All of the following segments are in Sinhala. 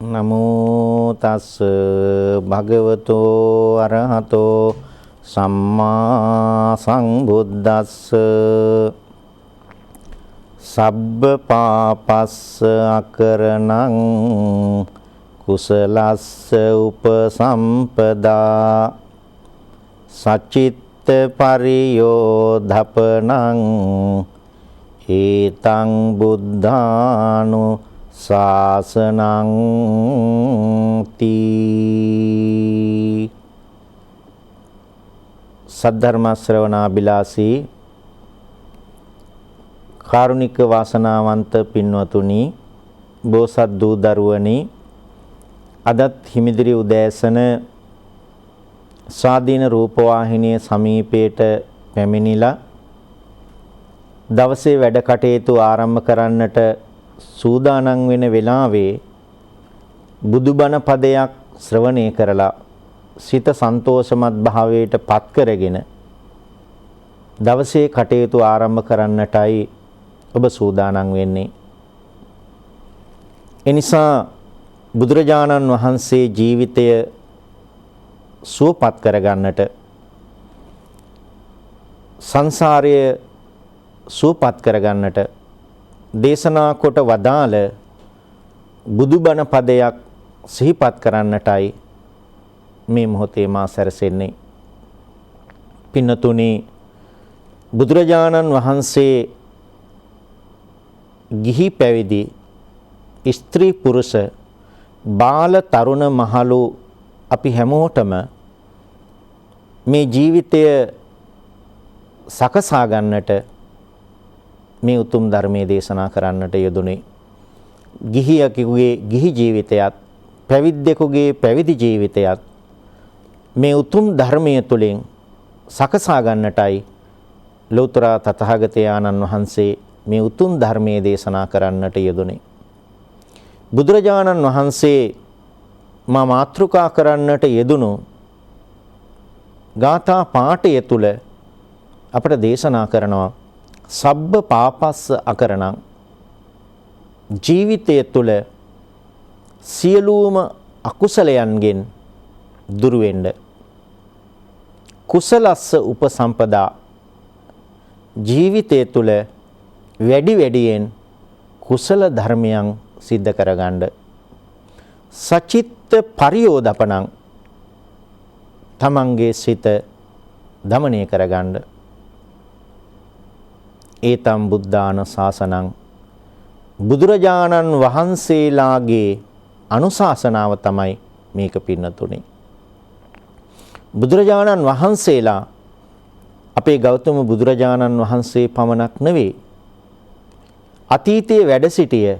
නමෝ තස් භගවතෝ අරහතෝ සම්මා සම්බුද්දස්ස සබ්බ පාපස්ස අකරණං කුසලස්ස උපසම්පදා සචිත්ත පරියෝධපනං ඒතං බුද්ධානු ශාසනං තී. සද්ධර්ම ශ්‍රවණාබිලාසී කාරුණික වාසනාවන්ත පින්වතුනි, බෝසත් දූ දරුවනි, අදත් හිමිදිරි උදෑසන ස්වාධීන රූපවාහිනිය සමීපයට පැමිණිලා දවසේ වැඩ කටයුතු ආරම්භ කරන්නට සූදානම් වෙන වෙලාවේ බුදුබණ පදයක් ශ්‍රවණය කරලා සිත සන්තෝෂමත් භාවයට පත් කරගෙන දවසේ කටයුතු ආරම්භ කරන්නටයි ඔබ සූදානම් වෙන්නේ. එනිසා බුදුරජාණන් වහන්සේ ජීවිතය සුවපත් කරගන්නට, සංසාරය සුවපත් කරගන්නට දේශනා කොට වදාළ බුදුබණ පදයක් සිහිපත් කරන්නටයි මේ මොහොතේ මා සැරසෙන්නේ. පින්නතුනි, බුදුරජාණන් වහන්සේ ගිහි පැවිදි ස්ත්‍රී පුරුෂ බාල තරුණ මහලු අපි හැමෝටම මේ ජීවිතය සකසා ගන්නට මේ උතුම් ධර්මයේ දේශනා කරන්නට යෙදුනේ. ගිහියෙකුගේ ගිහි ජීවිතයත් පැවිද්දෙකුගේ පැවිදි ජීවිතයත් මේ උතුම් ධර්මයේ තුලින් සකසා ගන්නටයි ලෝතර තථාගතයන්න් වහන්සේ මේ උතුම් ධර්මයේ දේශනා කරන්නට යෙදුනේ. බුදුරජාණන් වහන්සේ මා මාතෘකා කරන්නට යෙදුණු ගාථා පාඨය තුල අපට දේශනා කරනවා සබ්බ පාපස්ස අකරණං. ජීවිතය තුළ සියලුම අකුසලයන්ගෙන් දුරු වෙන්න කුසලස්ස උපසම්පදා. ජීවිතය තුළ වැඩි වැඩියෙන් කුසල ධර්මයන් සිද්ධ කරගන්න. සචිත්ත පරියෝධපනං. තමන්ගේ සිත දමනය කරගන්න. ඒතම් බුද්ධාන ශාසනං. බුදුරජාණන් වහන්සේලාගේ අනුශාසනාව තමයි මේක පින්නතුනේ. බුදුරජාණන් වහන්සේලා අපේ ගෞතම බුදුරජාණන් වහන්සේ පමණක් නෙවෙයි, අතීතයේ වැඩ සිටිය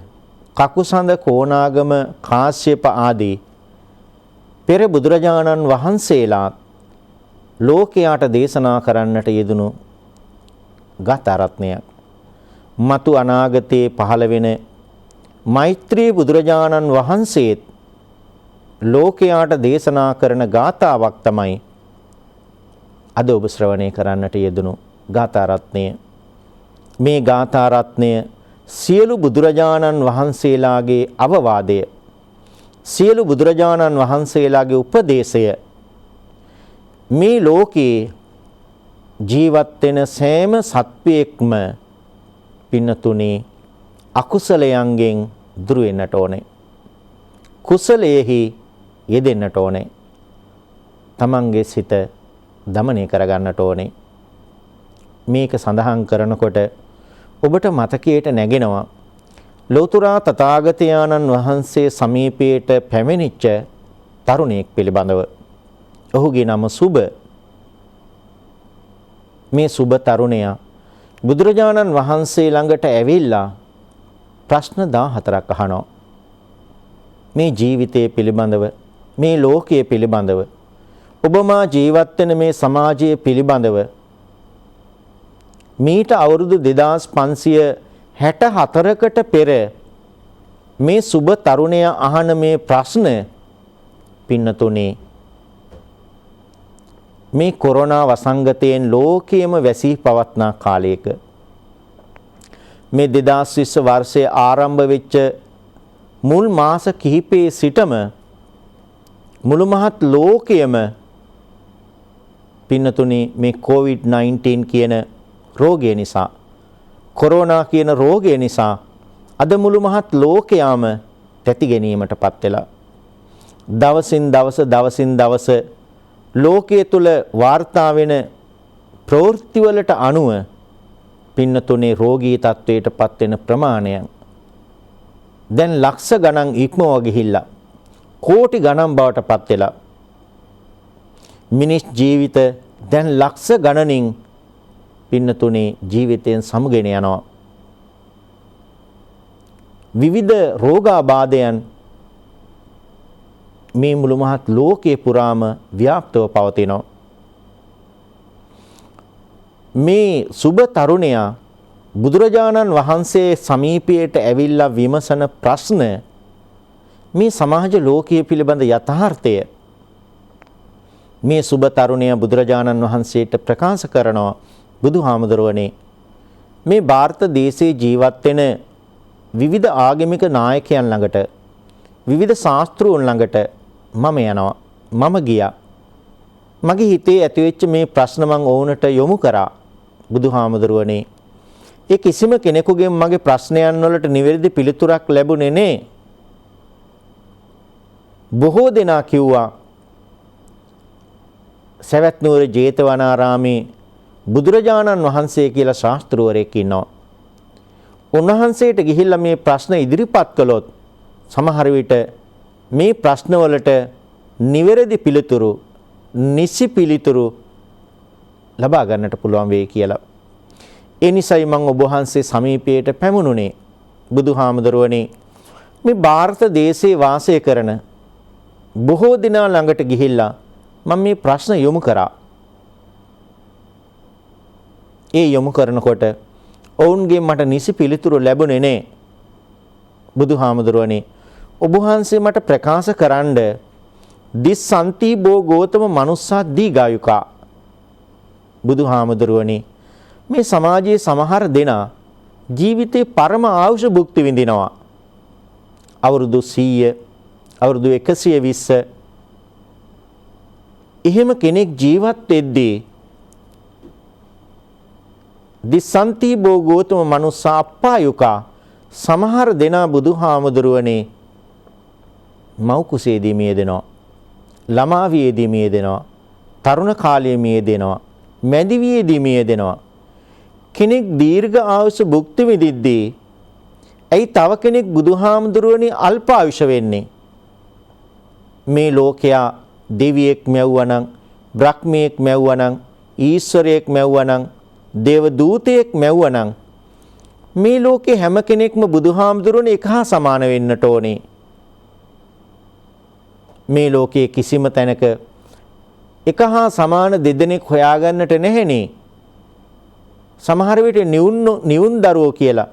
කකුසඳ, කෝණාගම, කාශ්‍යප ආදී පෙර බුදුරජාණන් වහන්සේලා ලෝකයාට දේශනා කරන්නට යෙදුණු ගාථා රත්නයක්. මතු අනාගතයේ පහළ වෙන මෛත්‍රී බුදුරජාණන් වහන්සේත් ලෝකයාට දේශනා කරන ගාථාවක් තමයි අද ඔබ ශ්‍රවණය කරන්නට යෙදුණු ගාථා රත්නය. මේ ගාථා රත්නය සියලු බුදුරජාණන් වහන්සේලාගේ අවවාදය, සියලු බුදුරජාණන් වහන්සේලාගේ උපදේශය, මේ ලෝකේ ජීවත් වෙන සෑම සත්වයක්ම පින්නතුනේ අකුසලයන්ගෙන් දුර වෙන්නට ඕනේ. කුසලයේහි යෙදෙන්නට ඕනේ. තමන්ගේ සිත දමනය කරගන්නට ඕනේ. මේක සඳහන් කරනකොට ඔබට මතකයට නැගෙනවා ලෝතර තථාගතයන්න් වහන්සේ සමීපයට පැමිණිච්ච තරුණයෙක් පිළිබඳව. ඔහුගේ නම සුබ. මේ සුබ තරුණයා බුදුරජාණන් වහන්සේ ළඟට ඇවිල්ලා ප්‍රශ්න 14ක් අහනවා. මේ ජීවිතය පිළිබඳව, මේ ලෝකයේ පිළිබඳව, ඔබ මා ජීවත් වෙන මේ සමාජයේ පිළිබඳව මීට අවුරුදු 2564කට පෙර මේ සුබ තරුණයා අහන මේ ප්‍රශ්න පින්නතුනේ මේ කොරෝනා වසංගතයෙන් ලෝකයේම වැසී පවත්නා කාලයක මේ 2020 වර්ෂයේ ආරම්භ වෙච්ච මුල් මාස කිහිපයේ සිටම මුළු මහත් ලෝකයේම පින්නතුනි මේ COVID-19 කියන රෝගය නිසා, කොරෝනා කියන රෝගය නිසා අද මුළු මහත් ලෝකයාම තැති ගැනීමටපත් වෙලා දවසින් දවස ලෝකයේ තුල වාර්තා වෙන ප්‍රවෘත්ති වලට අනුව පින්නතුනේ රෝගී තත්වයටපත් වෙන ප්‍රමාණය දැන් ලක්ෂ ගණන් ඉක්මව ගිහිල්ලා කෝටි ගණන් බවටපත් වෙලා මිනිස් ජීවිත දැන් ලක්ෂ ගණනින් පින්නතුනේ ජීවිතයෙන් සමුගෙන යනවා. විවිධ රෝගාබාධයන් මේ මුළු මහත් ලෝකයේ පුරාම ව්‍යාප්තව පවතිනවා. මේ සුබ තරුණයා බුදුරජාණන් වහන්සේ සමීපයට ඇවිල්ලා විමසන ප්‍රශ්න මේ සමාජ ලෝකයේ පිළිබඳ යථාර්ථය මේ සුබ තරුණයා බුදුරජාණන් වහන්සේට ප්‍රකාශ කරනවා. බුදුහාමුදුරුවනේ, මේ ಭಾರತ දේශයේ ජීවත් වෙන විවිධ ආගමික නායකයන් ළඟට, විවිධ ශාස්ත්‍රූන් ළඟට මම යනවා. මම ගියා. මගේ හිතේ ඇතිවෙච්ච මේ ප්‍රශ්න මම ඔවුන්ට යොමු කරා. බුදුහාමුදුරුවනේ, ඒ කිසිම කෙනෙකුගෙන් මගේ ප්‍රශ්නයන් වලට නිවැරදි පිළිතුරක් ලැබුණේ නේ. බොහෝ දෙනා කිව්වා සවැත් නුවර ජේතවනාරාමේ බුදුරජාණන් වහන්සේ කියලා ශාස්ත්‍රවරයෙක් ඉන්නවා. උන්වහන්සේට ගිහිල්ලා මේ ප්‍රශ්න ඉදිරිපත් කළොත් සමහර විට මේ ප්‍රශ්නවලට නිවැරදි පිළිතුරු, නිසි පිළිතුරු ලබා ගන්නට පුළුවන් වෙයි කියලා. ඒ නිසායි මම ඔබ වහන්සේ සමීපයට පැමුණුනේ. බුදුහාමුදුරුවනේ, මේ ಭಾರತ දේශයේ වාසය කරන බොහෝ දෙනා ළඟට ගිහිල්ලා මම මේ ප්‍රශ්න යොමු කරා. ඒ යොමු කරනකොට ඔවුන්ගේ මට නිසි පිළිතුරු ලැබුණේ නැහැ. බුදුහාමුදුරුවනේ, ඔබ වහන්සේ මට ප්‍රකාශ කරන්න දිස්සන්ති බෝ ගෝතම මනුස්සා දීගායුකා. බුදුහාමුදුරුවනේ, මේ සමාජයේ සමහර දෙනා ජීවිතේ පරම ආයුෂ භුක්ති විඳිනවා. අවුරුදු 100, අවුරුදු 120. එහෙම කෙනෙක් ජීවත් වෙද්දී දිස්සන්ති බෝ ගෝතම මනුස්සා අප්පායුකා, සමහර දෙනා බුදුහාමුදුරුවනේ මව් කුසේදී මියදෙනවා, ළමා වියේදී මියදෙනවා, තරුණ කාලයේ මියදෙනවා, මැදි වියේදී මියදෙනවා. කෙනෙක් දීර්ඝ ආයුෂ භුක්ති විඳිද්දී ඇයි තව කෙනෙක් බුදුහාමුදුරුවනේ අල්ප ආයුෂ වෙන්නේ? මේ ලෝකයා දෙවියෙක් මැව්වනම්, බ්‍රහ්මයෙක් මැව්වනම්, ඊශ්වරයෙක් මැව්වනම්, දේව දූතයෙක් මැව්වනම් මේ ලෝකේ හැම කෙනෙක්ම බුදුහාමුදුරුවනේ එක හා සමාන වෙන්නට ඕනේ. මේ ලෝකයේ කිසිම තැනක එක හා සමාන දෙදෙනෙක් හොයාගන්නට නැහෙනේ. සමහර විට නිවුන් දරුවෝ කියලා,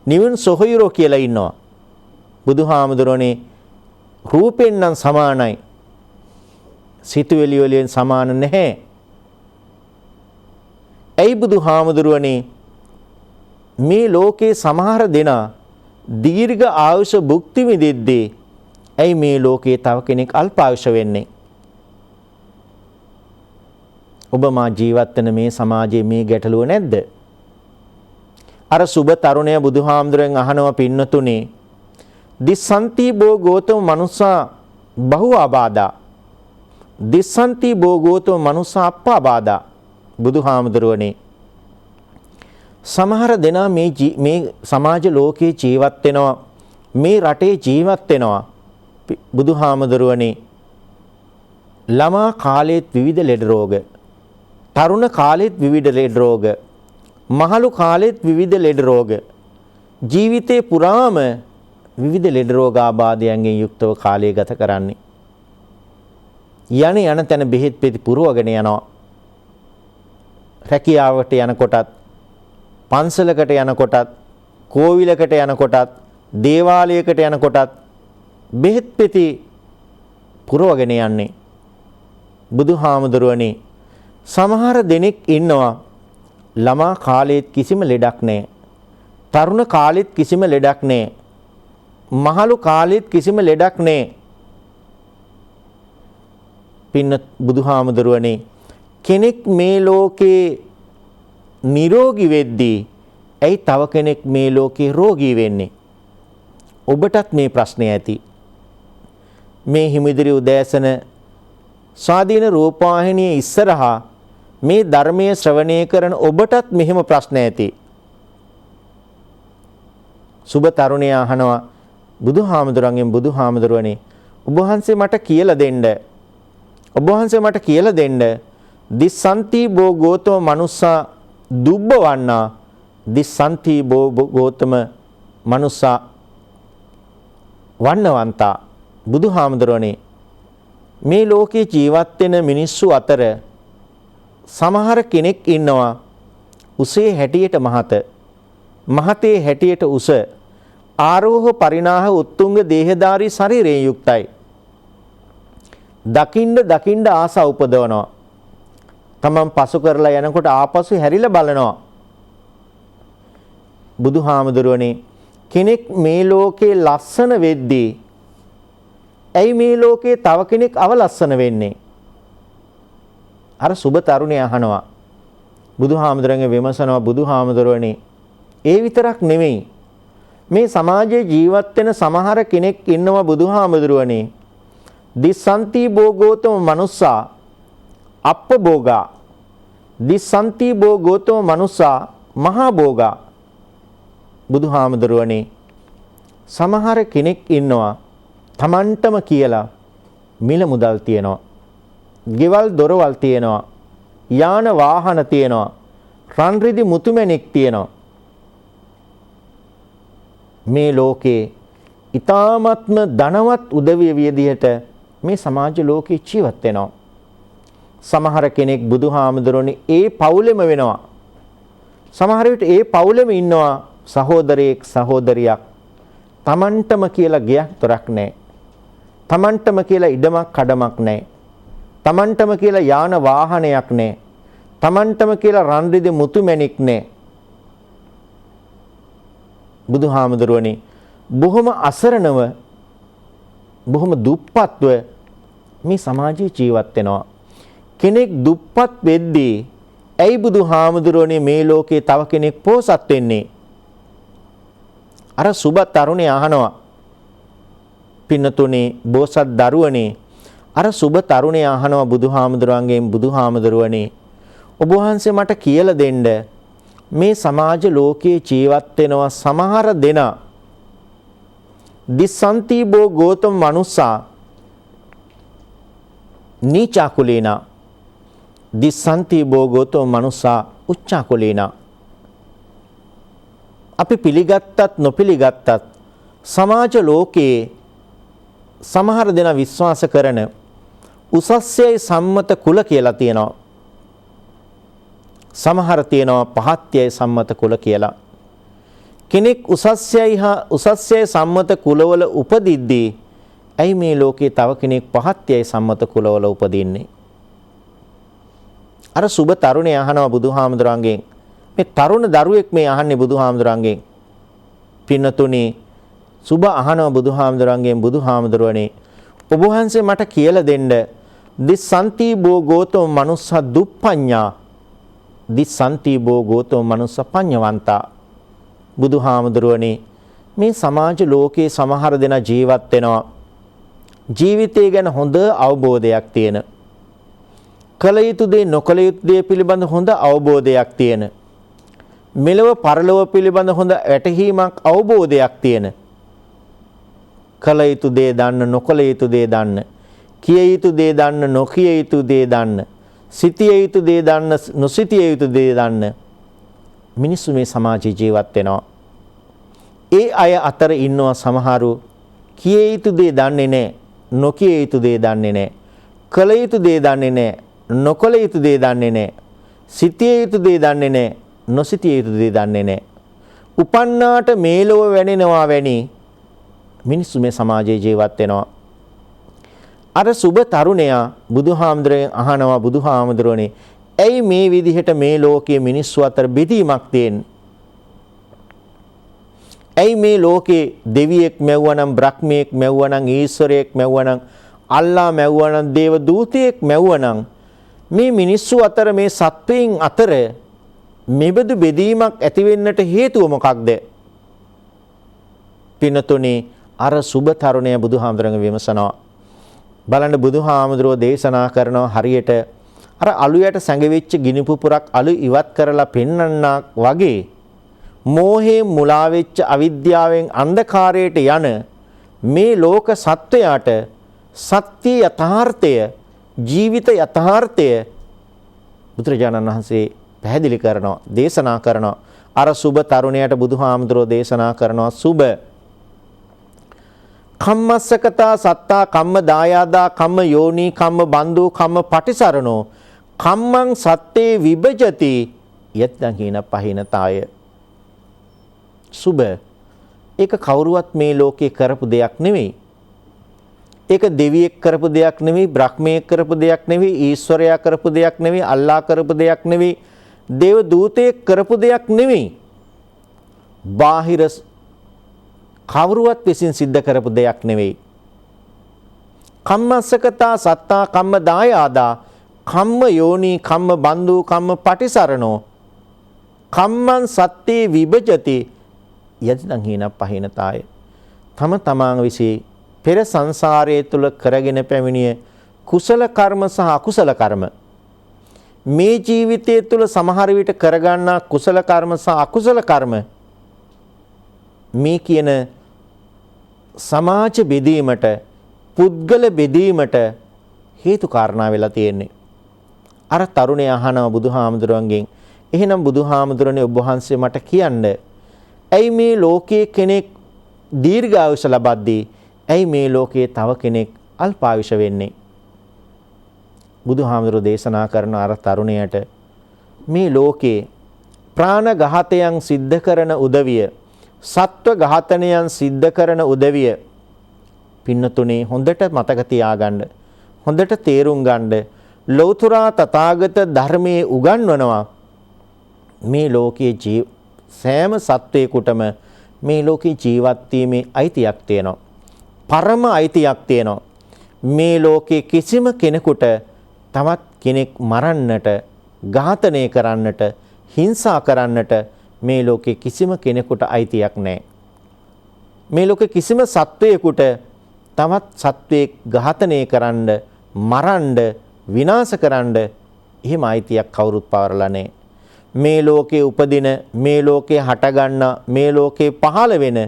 නිවුන් සොහොයුරෝ කියලා ඉන්නවා. බුදුහාමුදුරුවනේ රූපෙන් නම් සමානයි, සිතුවිලි වලින් සමාන නැහැ. ඇයි බුදුහාමුදුරුවනේ මේ ලෝකේ සමහර දෙනා දීර්ඝ ආයුෂ භුක්ති විඳිද්දී ඇයි මේ ලෝකේ තව කෙනෙක් අල්ප ආයුෂ වෙන්නේ? ඔබ මා ජීවත් වෙන මේ සමාජයේ මේ ගැටලුව නැද්ද? අර සුබ තරුණයා බුදුහාමුදුරෙන් අහනවා, පින්නතුනේ, දිස්සන්ති බෝ ගෝතම මනුස්සා බහුආබාධා, දිස්සන්ති බෝ ගෝතම මනුස්සා අප්පාබාධා. බුදුහාමුදුරුවනේ, සමහර දෙනා මේ සමාජ ලෝකයේ ජීවත් වෙනවා, මේ රටේ ජීවත් වෙනවා. බුදුහාමුදුරුවනේ, ළමා කාලයේත් විවිධ ලෙඩ රෝග, තරුණ කාලයේත් විවිධ ලෙඩ රෝග, මහලු කාලයේත් විවිධ ලෙඩ රෝග, ජීවිතේ පුරාම විවිධ ලෙඩ රෝගාබාධයන්ගෙන් යුක්තව කාලය ගත කරන්නේ. යන තැන බෙහෙත් පෙති පුරවගෙන යනවා. රැකියාවට යනකොටත්, පන්සලකට යනකොටත්, කෝවිලකට යනකොටත්, දේවාලයකට යනකොටත් බෙහෙත් පෙති පුරවගෙන යන්නේ. බුදුහාමුදුරුවනේ, සමහර දෙනෙක් ඉන්නවා ළමා කාලයේත් කිසිම ලෙඩක් නැහැ, තරුණ කාලෙත් කිසිම ලෙඩක් නැහැ, මහලු කාලෙත් කිසිම ලෙඩක් නැහැ. පින්න බුදුහාමුදුරුවනේ කෙනෙක් මේ ලෝකේ නිරෝගී වෙද්දී ඇයි තව කෙනෙක් මේ ලෝකේ රෝගී වෙන්නේ? ඔබටත් මේ ප්‍රශ්නය ඇති. මේ හිමිදිරි උදෑසන ස්වාධීන රූපවාහිනියේ ඉස්සරහා මේ ධර්මයේ ශ්‍රවණය කරන ඔබටත් මෙහෙම ප්‍රශ්න ඇති. සුබ තරුණයා අහනවා බුදුහාමුදුරන්ගෙන් බුදුහාමුදුරුවනේ ඔබ වහන්සේ මට කියලා දෙන්න. ඔබ වහන්සේ මට කියලා දෙන්න. දිස්සන්ති බෝ ගෝතම මනුස්සා දුබ්බවන්නා දිස්සන්ති බෝ ගෝතම මනුස්සා වන්නවන්තා. බුදුහාමුදුරනේ මේ ලෝකේ ජීවත් වෙන මිනිස්සු අතර සමහර කෙනෙක් ඉන්නවා උසේ හැටියට මහත, මහතේ හැටියට උස, ආරෝහ පරිණාහ උත්තුංග දේහධාරී ශරීරයෙන් යුක්තයි. දකින්න ආසා උපදවනවා. තමන් පසු කරලා යනකොට ආපසු හැරිලා බලනවා. බුදුහාමුදුරුවනේ කෙනෙක් මේ ලෝකේ ලස්සන වෙද්දී ඇයි මේ ලෝකේ තව කෙනෙක් අවලස්සන වෙන්නේ? අර සුබ තරුණිය අහනවා. බුදුහාමුදුරන්ගේ විමසනවා බුදුහාමුදුරුවනේ ඒ විතරක් නෙමෙයි. මේ සමාජයේ ජීවත් වෙන සමහර කෙනෙක් ඉන්නවා බුදුහාමුදුරුවනේ. දිස්සන්ති භෝගෝතම මනුස්සා අප්පභෝගා. දිස්සන්ති භෝගෝතම මනුස්සා මහා භෝගා. බුදුහාමුදුරුවනේ සමහර කෙනෙක් ඉන්නවා තමන්ටම කියලා මිල මුදල් තියනවා. ගෙවල් දොරවල් තියනවා. යාන වාහන තියනවා. රන් රිදි මුතුමැණික් තියනවා. මේ ලෝකේ ඊ타ත්ම ධනවත් උදවිය විදිහට මේ සමාජ ලෝකේ ජීවත් වෙනවා. සමහර කෙනෙක් බුදුහාමුදුරනේ ඒ පවුලෙම වෙනවා. සමහර විට ඒ පවුලෙම ඉන්නවා සහෝදරයෙක් සහෝදරියක්. තමන්ටම කියලා ගයක් තොරක් නැහැ. තමන්ටම කියලා ඉඩමක් කඩමක් නැහැ. තමන්ටම කියලා යාන වාහනයක් නැහැ. තමන්ටම කියලා රන් රිදි මුතුමැණික් නැහැ. බුදුහාමුදුරුවනේ බොහොම අසරණව බොහොම දුප්පත්ව මේ සමාජයේ ජීවත් වෙනවා. කෙනෙක් දුප්පත් වෙද්දී ඇයි බුදුහාමුදුරුවනේ මේ ලෝකේ තව කෙනෙක් පොහොසත් වෙන්නේ? අර සුබ තරුණේ අහනවා පින්නතුනේ බෝසත් දරුවනේ අර සුබ තරුණේ අහනවා බුදුහාමුදුරුවන්ගෙන් බුදුහාමුදුරුවනේ ඔබ වහන්සේ මට කියලා දෙන්න මේ සමාජ ලෝකයේ ජීවත් වෙනවා සමහර දෙනා දිස්සන්ති බෝ ගෝතම මනුස්සා නීචා කුලේනා දිස්සන්ති බෝ ගෝතම මනුස්සා උච්චා කුලේනා. අපි පිළිගත්තත් නොපිළිගත්තත් සමාජ ලෝකයේ සමහර දෙනා විශ්වාස කරන උසස්යයි සම්මත කුල කියලා තියෙනවා. සමහර තියෙනවා පහත්යයි සම්මත කුල කියලා. කෙනෙක් උසස්යයි සම්මත කුලවල උපදිද්දී ඇයි මේ ලෝකේ තව කෙනෙක් පහත්යයි සම්මත කුලවල උපදින්නේ? අර සුබ තරුණේ අහනවා බුදුහාමුදුරන්ගෙන් මේ තරුණ දරුවෙක් මේ අහන්නේ බුදුහාමුදුරන්ගෙන් පින්නතුනේ සුබ අහනවා බුදුහාමුදුරන්ගෙන් බුදුහාමුදුරනේ ඔබ වහන්සේ මට කියලා දෙන්න දිස්සන්ති බෝ ගෝතම මනුස්ස දුප්පඤ්ඤා දිස්සන්ති බෝ ගෝතම මනුස්ස පඤ්ඤවන්තා. බුදුහාමුදුරනේ මේ සමාජ ලෝකයේ සමහර දෙනා ජීවත් වෙනවා ජීවිතය ගැන හොඳ අවබෝධයක් තියෙන, කල යුතු දේ නොකල යුතු දේ පිළිබඳ හොඳ අවබෝධයක් තියෙන, මෙලව පරලොව පිළිබඳ හොඳ වැටහීමක් අවබෝධයක් තියෙන, කල යුතු දේ දන්න නොකල යුතු දේ දන්න, කිය යුතු දේ දන්න නොකිය යුතු දේ දන්න, සිතිය යුතු දේ දන්න නොසිතිය යුතු දේ දන්න මිනිස්සු මේ සමාජයේ ජීවත් වෙනවා. ඒ අය අතර ඉන්නවා සමහරු කිය යුතු දේ දන්නේ නැහැ, නොකිය යුතු දේ දන්නේ නැහැ, කල යුතු දේ දන්නේ නැහැ, නොකල යුතු දේ දන්නේ නැහැ, සිතිය යුතු දේ දන්නේ නැහැ, නොසිතිය යුතු දේ දන්නේ නැහැ. උපන්නාට මේලොව වැනෙනවා වැනි මිනිස්සු මේ සමාජයේ ජීවත් වෙනවා. අර සුබ තරුණයා බුදුහාමුදුරෙන් අහනවා බුදුහාමුදුරනේ ඇයි මේ විදිහට මේ ලෝකයේ මිනිස්සු අතර බෙදීමක් තියෙන්නේ? ඇයි මේ ලෝකේ දෙවියෙක් මැව්වනම් බ්‍රහ්මියෙක් මැව්වනම් ඊශ්වරයෙක් මැව්වනම් අල්ලා මැව්වනම් දේව දූතයෙක් මැව්වනම් මේ මිනිස්සු අතර මේ සත්වයන් අතර මෙබඳු බෙදීමක් ඇති වෙන්නට හේතුව මොකක්ද? පින්නතුනේ අර සුබ තරුණය බුදුහාමුදුරන්ගේ විමසනවා. බලන්න බුදුහාමුදුරෝ දේශනා කරනවා හරියට අර අලුයට සැඟවිච්ච ගිනි පුපුරක් අලු ඉවත් කරලා පෙන්වන්නක් වගේ මෝහයෙන් මුලා වෙච්ච අවිද්‍යාවෙන් අන්ධකාරයට යන මේ ලෝක සත්වයාට සත්‍ය යථාර්ථය ජීවිත යථාර්ථය බුදුරජාණන් වහන්සේ පැහැදිලි කරනවා දේශනා කරනවා. අර සුබ තරුණයට බුදුහාමුදුරෝ දේශනා කරනවා සුබ කම්මස්සකතා සත්තා කම්ම දායාදා කම්ම යෝනි කම්ම බන්දු කම්ම පටිසරණෝ කම්මං සත්තේ විභජති යත්නම් හීන පහිනතාය. සුබ ඒක කවුරුවත් මේ ලෝකේ කරපු දෙයක් නෙවෙයි. ඒක දෙවියෙක් කරපු දෙයක් නෙවෙයි, බ්‍රහ්මයෙක් කරපු දෙයක් නෙවෙයි, ඊශ්වරයා කරපු දෙයක් නෙවෙයි, අල්ලා කරපු දෙයක් නෙවෙයි, දේව දූතයෙක් කරපු දෙයක් නෙවෙයි. බාහිර කවුරුවත් විසින් සිද්ධ කරපු දෙයක් නෙවෙයි. කම්මස්සකතා සත්තා කම්ම දායාදා කම්ම යෝනි කම්ම බන්දු කම්ම පටිසරණෝ කම්මං සත්තේ විභජති යදිදං හීන පහිනතාය. තම තමාන් විසින් පෙර සංසාරයේ තුල කරගෙන පැමිණිය කුසල කර්ම සහ අකුසල කර්ම මේ ජීවිතයේ තුල සමහර විට කරගන්නා කුසල කර්ම සහ අකුසල කර්ම මේ කියන සමාජ බෙදීමට පුද්ගල බෙදීමට හේතු කාරණා වෙලා තියෙන්නේ. අර තරුණය අහනවා බුදුහාමුදුරන්ගෙන් එහෙනම් බුදුහාමුදුරනේ ඔබ වහන්සේ මට කියන්න ඇයි මේ ලෝකයේ කෙනෙක් දීර්ඝායුෂ ලබද්දී ඇයි මේ ලෝකයේ තව කෙනෙක් අල්පායුෂ වෙන්නේ? බුදුහාමුදුරෝ දේශනා කරන අර තරුණයට මේ ලෝකේ ප්‍රාණඝාතයන් සිද්ධ කරන උදවිය සත්ව ඝාතනයන් සිද්ධ කරන උදවිය පින්නතුනේ හොඳට මතක තියාගන්න හොඳට තේරුම් ගන්න ලෞතර තථාගත ධර්මයේ උගන්වනවා මේ ලෝකයේ සෑම සත්වයකටම මේ ලෝකේ ජීවත් වීමේ අයිතියක් තියෙනවා පරම අයිතියක් තියෙනවා මේ ලෝකේ කිසිම කෙනෙකුට තවත් කෙනෙක් මරන්නට ඝාතනය කරන්නට හිංසා කරන්නට මේ ලෝකේ කිසිම කෙනෙකුට අයිතියක් නැහැ. මේ ලෝකේ කිසිම සත්වයකට තවත් සත්වයෙක් ඝාතනය කරන්න, මරන්න, විනාශ කරන්න එහෙම අයිතියක් කවුරුත් පවරලා නැහැ. මේ ලෝකේ උපදින, මේ ලෝකේ හටගන්න, මේ ලෝකේ පහළ වෙන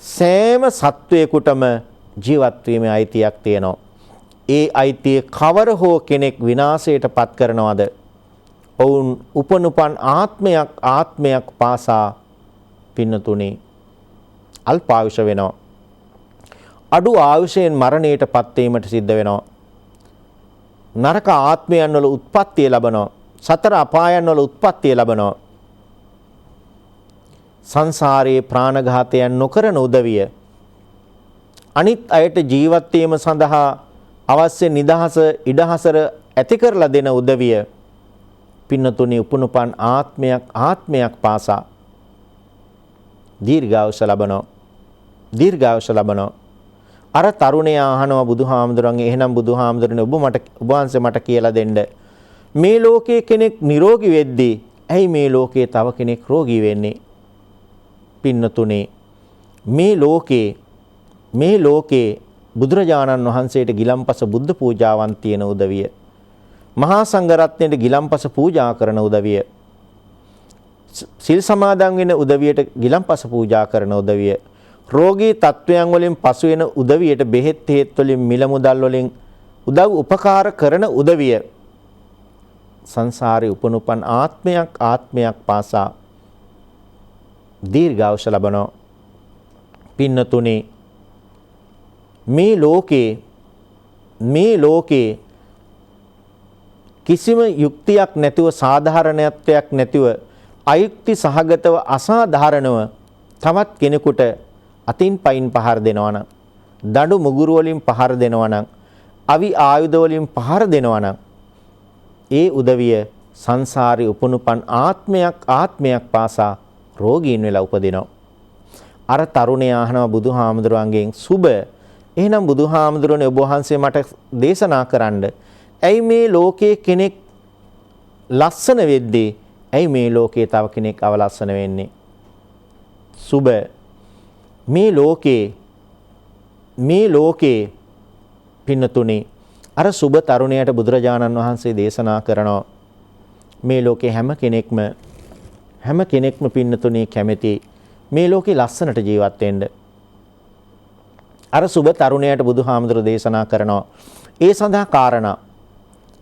සෑම සත්වයකටම ජීවත් වීමේ අයිතියක් තියෙනවා. ඒ අයිතිය කවර හෝ කෙනෙක් විනාශයට පත් කරනවද? ඔවුන් උපනුපන් ආත්මයක් පාසා පින්නතුනේ අල්පායුෂ වෙනවා. අඩු ආයුෂයෙන් මරණයට පත් වීමට සිද්ධ වෙනවා. නරක ආත්මයන් වල උත්පත්තිය ලබනවා. සතර අපායන් වල උත්පත්තිය ලබනවා. සංසාරයේ ප්‍රාණඝාතයන් නොකරන උදවිය අනිත් අයට ජීවත් වීම සඳහා අවශ්‍ය නිදහස ඉඩහසර ඇති කරලා දෙන උදවිය පින්නතුනි උපනුපන් ආත්මයක් පාසා දීර්ඝායුෂ ලබනවා. අර තරුණයා අහනවා බුදුහාමුදුරන්ගේ එහෙනම් බුදුහාමුදුරනේ ඔබ වහන්සේ මට කියලා දෙන්න මේ ලෝකයේ කෙනෙක් නිරෝගී වෙද්දී ඇයි මේ ලෝකයේ තව කෙනෙක් රෝගී වෙන්නේ? පින්නතුනේ මේ ලෝකේ බුදුරජාණන් වහන්සේට ගිලම්පස බුද්ධ පූජාවන් තියෙන උදවිය මහා සංඝරත්නයට ගිලම්පස පූජා කරන උදවිය සිල් සමාදන් වෙන උදවියට ගිලම්පස පූජා කරන උදවිය රෝගී තත්වයන් වලින් පසු වෙන උදවියට බෙහෙත් හේත් වලින් මිල මුදල් වලින් උදව් උපකාර කරන උදවිය සංසාරේ උපනුපන් ආත්මයක් පාසා දීර්ඝායුෂ ලබනවා. පින්නතුනේ මේ ලෝකේ කිසිම යුක්තියක් නැතුව සාධාරණත්වයක් නැතිව අයුක්ති සහගතව අසාධාරණව තවත් කෙනෙකුට අතින් පයින් පහර දෙනවා නම් දඬු මුගුරු වලින් පහර දෙනවා නම් අවි ආයුධ වලින් පහර දෙනවා නම් ඒ උදවිය සංසාරේ උපනුපන් ආත්මයක් පාසා රෝගීන් වෙලා උපදිනවා. අර තරුණයා අහනවා බුදුහාමුදුරුවන්ගෙන් සුබ එහෙනම් බුදුහාමුදුරනේ ඔබ වහන්සේ මට දේශනා කරන්න. ඇයි මේ ලෝකයේ කෙනෙක් ලස්සන වෙද්දී ඇයි මේ ලෝකයේ තව කෙනෙක් අවලස්සන වෙන්නේ? සුබ මේ ලෝකේ පින්නතුනේ අර සුබ තරුණයාට බුදුරජාණන් වහන්සේ දේශනා කරනවා මේ ලෝකේ හැම කෙනෙක්ම පින්නතුනේ කැමති මේ ලෝකේ ලස්සනට ජීවත් වෙන්න. අර සුබ තරුණයාට බුදුහාමුදුර දේශනා කරනවා ඒ සඳහා කාරණා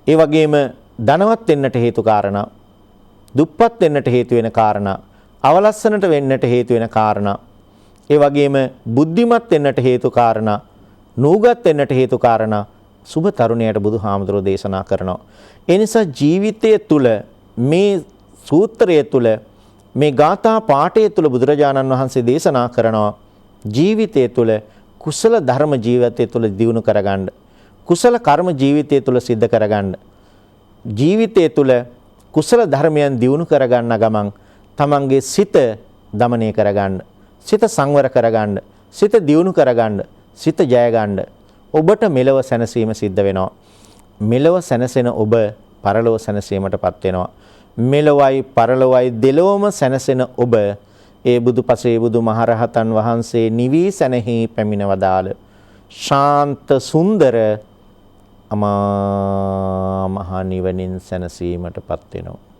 ඒ වගේම ධනවත් වෙන්නට හේතු කාරණා දුප්පත් වෙන්නට හේතු වෙන කාරණා අවලස්සනට වෙන්නට හේතු වෙන කාරණා ඒ වගේම බුද්ධිමත් වෙන්නට හේතු කාරණා නූගත් වෙන්නට හේතු කාරණා සුබ තරුණයාට බුදුහාමුදුර දේශනා කරනවා. ඒ නිසා ජීවිතය තුළ මේ සූත්‍රය තුළ මේ ගාථා පාඨය තුළ බුදුරජාණන් වහන්සේ දේශනා කරනවා ජීවිතය තුළ කුසල ධර්ම ජීවිතය තුළ දියුණු කරගන්න කුසල කර්ම ජීවිතය තුළ සිද්ධ කරගන්න ජීවිතය තුළ කුසල ධර්මයන් දියුණු කරගන්න ගමන් තමන්ගේ සිත දමනය කරගන්න සිත සංවර කරගන්න සිත දියුණු කරගන්න සිත ජය ගන්න ඔබට මෙලව සැනසීම සිද්ධ වෙනවා. මෙලව සැනසෙන ඔබ පරලොව සැනසීමටපත් වෙනවා. මෙලොවයි පරලොවයි දෙලොවම සැනසෙන ඔබ ඒ බුදුපසේ බුදුමහරහතන් වහන්සේ නිවී සැනෙහි පැමිණ වදාළ ශාන්ත සුන්දර අමා මහ නිවනින් සැනසීමටපත් වෙනවා.